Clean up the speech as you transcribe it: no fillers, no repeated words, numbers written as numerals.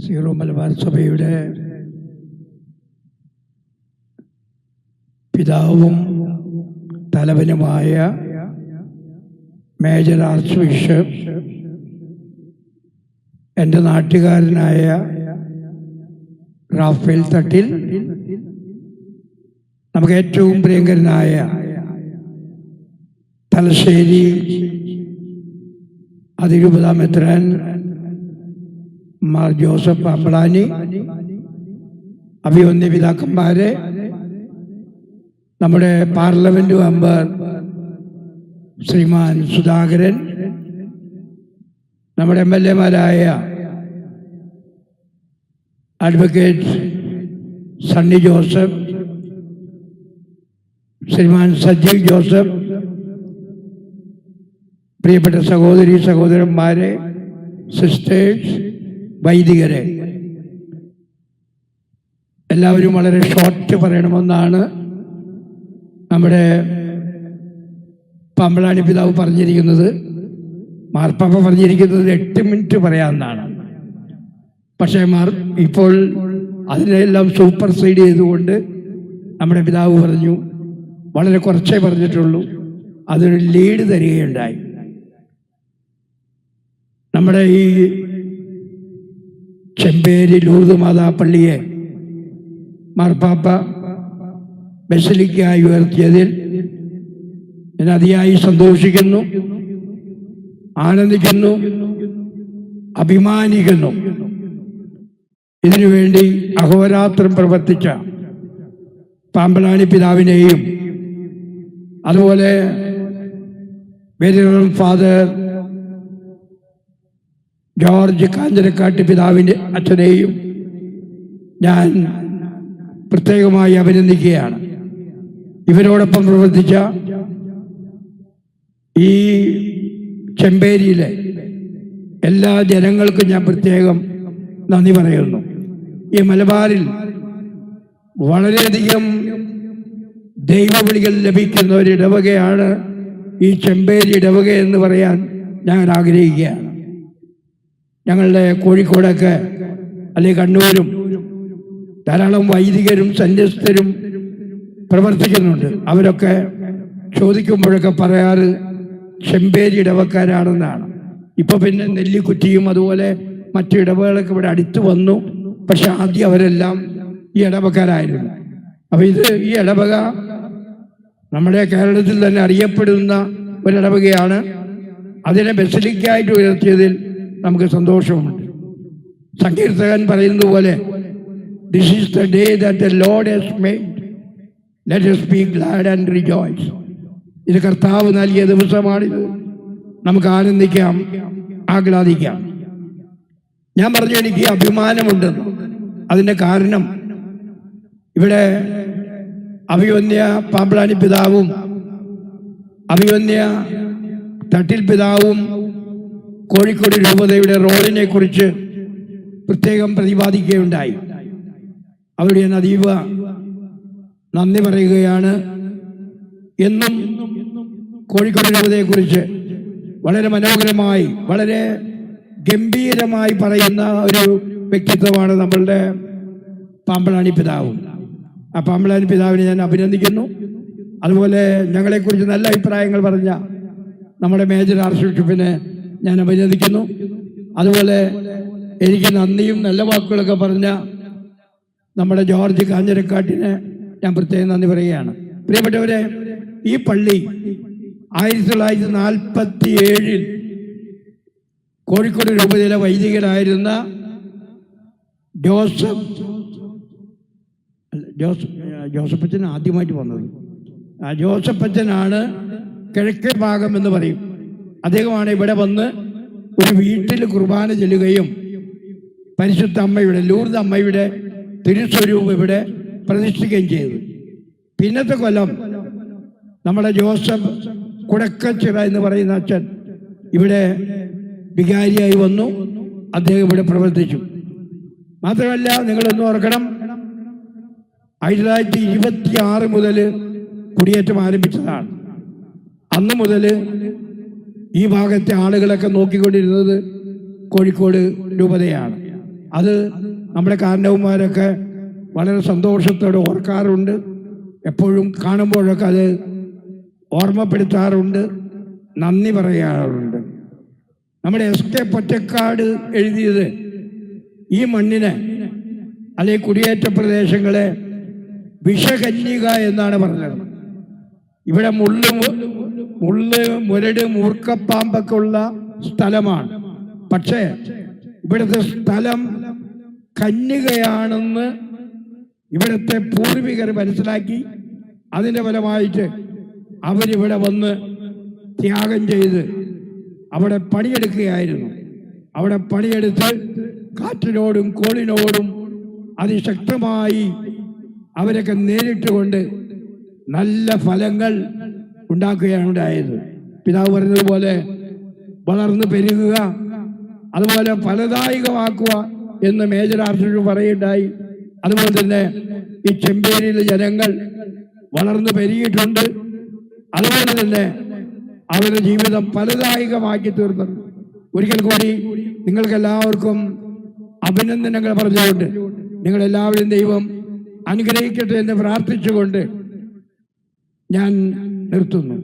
Zero Malabar സഭയുടെ പിതാവും തലവനുമായ major arch bishop, എൻ്റെ നാട്ടുകാരനായ റാഫേൽ തട്ടിൽ, നമുക്ക് ഏറ്റവും പ്രിയങ്കരനായ തലശ്ശേരി അതിരൂപതാ മെത്രാൻ മാർ ജോസഫ് പാമ്പളാനി, അഭിവന്യ പിതാക്കന്മാരെ, നമ്മുടെ പാർലമെന്റ് മെമ്പർ ശ്രീമാൻ സുധാകരൻ, നമ്മുടെ MLA-മാരായ അഡ്വക്കേറ്റ് സണ്ണി ജോസഫ്, ശ്രീമാൻ സജീവ് ജോസഫ്, പ്രിയപ്പെട്ട സഹോദരി സഹോദരന്മാരെ, സിസ്റ്റേഴ്സ്, വൈദികരെ, എല്ലാവരും വളരെ ഷോർട്ട് പറയണമെന്നാണ് നമ്മുടെ പാമ്പളാനി പിതാവ് പറഞ്ഞിരിക്കുന്നത്. മാർപ്പാപ്പ പറഞ്ഞിരിക്കുന്നത് 8 മിനിറ്റ് പറയാമെന്നാണ്. പക്ഷേ ഇപ്പോൾ അതിനെല്ലാം സൂപ്പർസൈഡ് ചെയ്തുകൊണ്ട് നമ്മുടെ പിതാവ് പറഞ്ഞു വളരെ കുറച്ചേ പറഞ്ഞിട്ടുള്ളൂ. അതൊരു ലീഡ് തരികയുണ്ടായി. നമ്മുടെ ഈ ചെമ്പേരി ലൂർദ് മാതാ പള്ളിയെ മാർപ്പാപ്പ ബസിലിക്കായി ഉയർത്തിയതിൽ ഞാൻ അതിയായി സന്തോഷിക്കുന്നു, ആനന്ദിക്കുന്നു, അഭിമാനിക്കുന്നു. ഇതിനുവേണ്ടി അഹോരാത്രം പ്രവർത്തിച്ച പാമ്പളാനി പിതാവിനെയും അതുപോലെ വെരിയറൽ ഫാദർ ജോർജ് കാഞ്ഞിരക്കാട്ട് പിതാവിൻ്റെ അച്ഛനെയും ഞാൻ പ്രത്യേകമായി അഭിനന്ദിക്കുകയാണ്. ഇവരോടൊപ്പം പ്രവർത്തിച്ച ഈ ചെമ്പേരിയിലെ എല്ലാ ജനങ്ങൾക്കും ഞാൻ പ്രത്യേകം നന്ദി പറയുന്നു. ഈ മലബാറിൽ വളരെയധികം ദൈവവിളികൾ ലഭിക്കുന്ന ഒരു ഇടവകയാണ് ഈ ചെമ്പേരി ഇടവക എന്ന് പറയാൻ ഞാൻ ആഗ്രഹിക്കുകയാണ്. ഞങ്ങളുടെ കോഴിക്കോടൊക്കെ അല്ലെങ്കിൽ കണ്ണൂരും ധാരാളം വൈദികരും സന്യസ്തരും പ്രവർത്തിക്കുന്നുണ്ട്. അവരൊക്കെ ചോദിക്കുമ്പോഴൊക്കെ പറയാറ് ചെമ്പേരി ഇടവക്കാരാണെന്നാണ്. ഇപ്പൊ പിന്നെ നെല്ലിക്കുറ്റിയും അതുപോലെ മറ്റു ഇടവകളൊക്കെ ഇവിടെ അടുത്ത് വന്നു. പക്ഷെ ആദ്യം അവരെല്ലാം ഈ ഇടവക്കാരായിരുന്നു. അപ്പൊ ഈ ഇടവക നമ്മുടെ കേരളത്തിൽ തന്നെ അറിയപ്പെടുന്ന ഒരിടവകയാണ്. അതിനെ ബസിലിക്കായിട്ട് ഉയർത്തിയതിൽ നമുക്ക് സന്തോഷമുണ്ട്. സങ്കീർത്തകൻ പറയുന്നത് പോലെ This is the day that the Lord has made. Let us be glad and rejoice. ഇത് കർത്താവ് നൽകിയ ദിവസമാണിത്. നമുക്ക് ആനന്ദിക്കാം, ആഹ്ലാദിക്കാം. ഞാൻ പറഞ്ഞു എനിക്ക് അഭിമാനമുണ്ടെന്ന്. അതിൻ്റെ കാരണം ഇവിടെ അഭിവന്യ പാമ്പളാനി പിതാവും അഭിവന്യ തട്ടിൽ പിതാവും കോഴിക്കോട് രൂപതയുടെ റോളിനെ കുറിച്ച് പ്രത്യേകം പ്രതിപാദിക്കുകയുണ്ടായി. അവരുടെ ഞാൻ അതീവ നന്ദി പറയുകയാണ്. എന്നും കോഴിക്കോട് രൂപതയെക്കുറിച്ച് വളരെ മനോഹരമായി വളരെ ഗംഭീരമായി പറയുന്ന ഒരു വ്യക്തിത്വമാണ് നമ്മളുടെ പാമ്പളാനി പിതാവും. ആ പാമ്പളാനി പിതാവിനെ ഞാൻ അഭിനന്ദിക്കുന്നു. അതുപോലെ ഞങ്ങളെക്കുറിച്ച് നല്ല അഭിപ്രായങ്ങൾ പറഞ്ഞ നമ്മുടെ മേജർ ആർച്ച് ബിഷപ്പിനെ ഞാൻ അഭിനന്ദിക്കുന്നു. അതുപോലെ എനിക്ക് നന്ദിയും നല്ല വാക്കുകളൊക്കെ പറഞ്ഞ നമ്മുടെ ജോർജ് കാഞ്ഞിരക്കാട്ടിനെ ഞാൻ പ്രത്യേകം നന്ദി പറയുകയാണ്. പ്രിയപ്പെട്ടവരെ, ഈ പള്ളി 1947 കോഴിക്കോട് രൂപതയിലെ വൈദികരായിരുന്ന ജോസഫച്ചൻ ആദ്യമായിട്ട് വന്നത്. ആ ജോസഫച്ചനാണ് കിഴക്കേ ഭാഗം എന്ന് പറയും. അദ്ദേഹമാണ് ഇവിടെ വന്ന് ഒരു വീട്ടിൽ കുർബാന ചെല്ലുകയും പരിശുദ്ധ അമ്മയുടെ ലൂർദ് അമ്മയുടെ തിരുസ്വരൂപം ഇവിടെ പ്രതിഷ്ഠിക്കുകയും ചെയ്തു. പിന്നത്തെ കൊല്ലം നമ്മുടെ ജോസഫ് കുടക്കച്ചിറ എന്ന് പറയുന്ന അച്ഛൻ ഇവിടെ വികാരിയായി വന്നു. അദ്ദേഹം ഇവിടെ പ്രവർത്തിച്ചു. മാത്രമല്ല, നിങ്ങളൊന്ന് ഓർക്കണം, 1926 മുതൽ കുടിയേറ്റം ആരംഭിച്ചതാണ്. അന്ന് മുതൽ ഈ ഭാഗത്തെ ആളുകളൊക്കെ നോക്കിക്കൊണ്ടിരുന്നത് കോഴിക്കോട് രൂപതയാണ്. അത് നമ്മുടെ കാരണവന്മാരൊക്കെ വളരെ സന്തോഷത്തോടെ ഓർക്കാറുണ്ട്. എപ്പോഴും കാണുമ്പോഴൊക്കെ അത് ഓർമ്മപ്പെടുത്താറുണ്ട്, നന്ദി പറയാറുണ്ട്. നമ്മുടെ എസ്.കെ. പൊറ്റക്കാട് എഴുതിയത് ഈ മണ്ണിനെ അല്ലെങ്കിൽ കുടിയേറ്റ പ്രദേശങ്ങളെ വിഷകന്യക എന്നാണ് പറഞ്ഞത്. ഇവിടെ മുരട് മൂർക്കപ്പാമ്പൊക്കെ ഉള്ള സ്ഥലമാണ്. പക്ഷേ ഇവിടുത്തെ സ്ഥലം കന്യകയാണെന്ന് ഇവിടുത്തെ പൂർവികർ മനസ്സിലാക്കി അതിൻ്റെ ഫലമായിട്ട് അവരിവിടെ വന്ന് ത്യാഗം ചെയ്ത് അവിടെ പണിയെടുക്കുകയായിരുന്നു. അവിടെ പണിയെടുത്ത് കാറ്റിനോടും കോളിനോടും അതിശക്തമായി അവരൊക്കെ നേരിട്ടുകൊണ്ട് നല്ല ഫലങ്ങൾ ഉണ്ടാക്കുകയാണ് ഉണ്ടായത്. പിതാവ് പറഞ്ഞതുപോലെ വളർന്നു പെരുകുക, അതുപോലെ ഫലദായകമാക്കുക എന്ന് മേജർ ആർച്ച് പറയുണ്ടായി. അതുപോലെ തന്നെ ഈ ചെമ്പേരിയിലെ ജനങ്ങൾ വളർന്നു പെരുകിയിട്ടുണ്ട്. അതുപോലെ തന്നെ അവരുടെ ജീവിതം ഫലദായകമാക്കി തീർന്നു. ഒരിക്കൽ കൂടി നിങ്ങൾക്കെല്ലാവർക്കും അഭിനന്ദനങ്ങൾ പറഞ്ഞുകൊണ്ട് നിങ്ങളെല്ലാവരും ദൈവം അനുഗ്രഹിക്കട്ടെ എന്ന് പ്രാർത്ഥിച്ചുകൊണ്ട് ഞാൻ നിർത്തുന്നു.